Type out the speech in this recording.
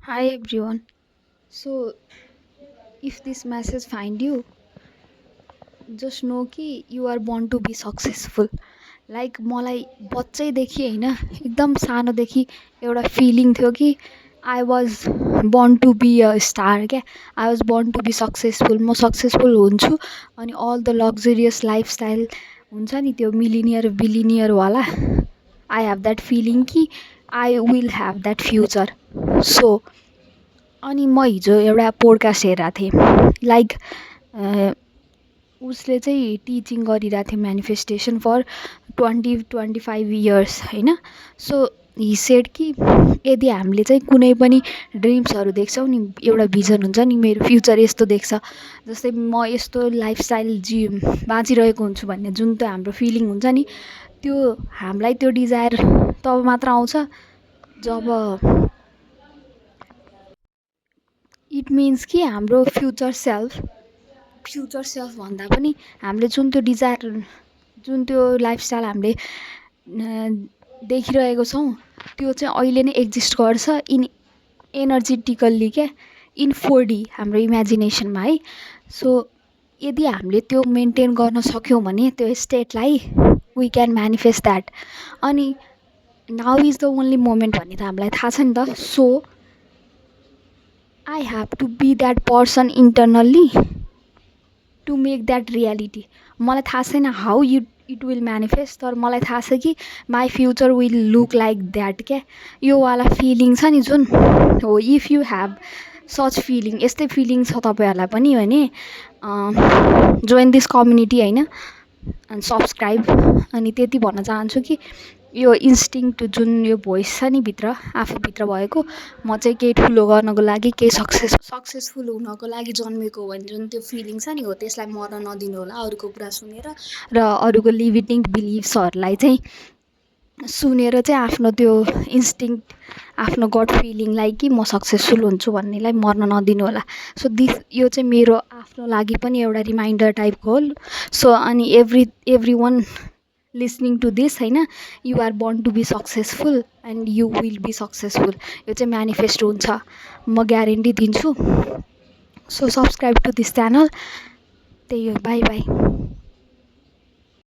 Hi everyone. So, if this message find you, just know कि you are born to be successful. Like मलाई बच्चैदेखि होइन एकदम सानोदेखि एउटा फिलिङ थियो कि I was born to be a star क्या I was born to be successful म सक्सेसफुल हुन्छु अनि अल द लग्जरियस लाइफस्टाइल हुन्छ नि त्यो मिलिनियर बिलिनियरवाला आई हेभ द्याट फिलिङ कि I will have that future so अनि म हिजो एउटा पोडकास्ट हेरेको थिएँ लाइक उसले चाहिँ टिचिङ गरिरहेको थियो म्यानिफेस्टेसन फर 20-25 इयर्स होइन सो हि सेड कि यदि हामीले चाहिँ कुनै पनि ड्रिम्सहरू देख्छौँ नि एउटा भिजन हुन्छ नि मेरो फ्युचर यस्तो देख्छ जस्तै म यस्तो लाइफस्टाइल बाँचिरहेको हुन्छु भन्ने जुन त्यो हाम्रो फिलिङ हुन्छ नि त्यो हामीलाई त्यो डिजायर तब मात्र आउँछ जब इट मिन्स कि हाम्रो फ्युचर सेल्फ भन्दा पनि हामीले जुन त्यो डिजायर जुन त्यो लाइफस्टाइल हामीले देखिरहेको छौँ त्यो चाहिँ अहिले नै एक्जिस्ट गर्छ इन एनर्जेटिकल्ली क्या इन 4D हाम्रो इमेजिनेसनमा है सो यदि हामीले त्यो मेन्टेन गर्न सक्यौँ भने त्यो स्टेटलाई वी क्यान म्यानिफेस्ट द्याट अनि now is the only moment भन्ने त हामीलाई थाहा छ नि त so I have to be that person internally to make that reality. मलाई थाहा छैन हाउ इट विल म्यानिफेस्ट तर मलाई थाहा छ कि my future will look like that क्या यो वाला फिलिङ छ नि जुन हो if you have such feeling यस्तै फिलिङ छ तपाईँहरूलाई पनि भने जोइन दिस कम्युनिटी होइन अनि सब्सक्राइब अनि त्यति भन्न चाहन्छु कि यो इन्स्टिङ्क्ट जुन यो भोइस छ नि भित्र आफूभित्र भएको म चाहिँ केही ठुलो गर्नको लागि केही सक्सेसफुल हुनको लागि जन्मेको हो भने जुन त्यो फिलिङ छ नि हो त्यसलाई मर्न नदिनु होला अरूको कुरा सुनेर र अरूको लिमिटिङ बिलिफ्सहरूलाई चाहिँ सुनेर चाहिँ आफ्नो त्यो इन्स्टिङ्क्ट आफ्नो गट फिलिङलाई कि म सक्सेसफुल हुन्छु भन्नेलाई मर्न नदिनु होला सो यो चाहिँ मेरो आफ्नो लागि पनि एउटा रिमाइन्डर टाइपको हो सो अनि every one listening to this होइन you are born to be successful and you will be successful यो चाहिँ म्यानिफेस्ट हुन्छ म ग्यारेन्टी दिन्छु so subscribe to this channel त्यही हो बाई बाई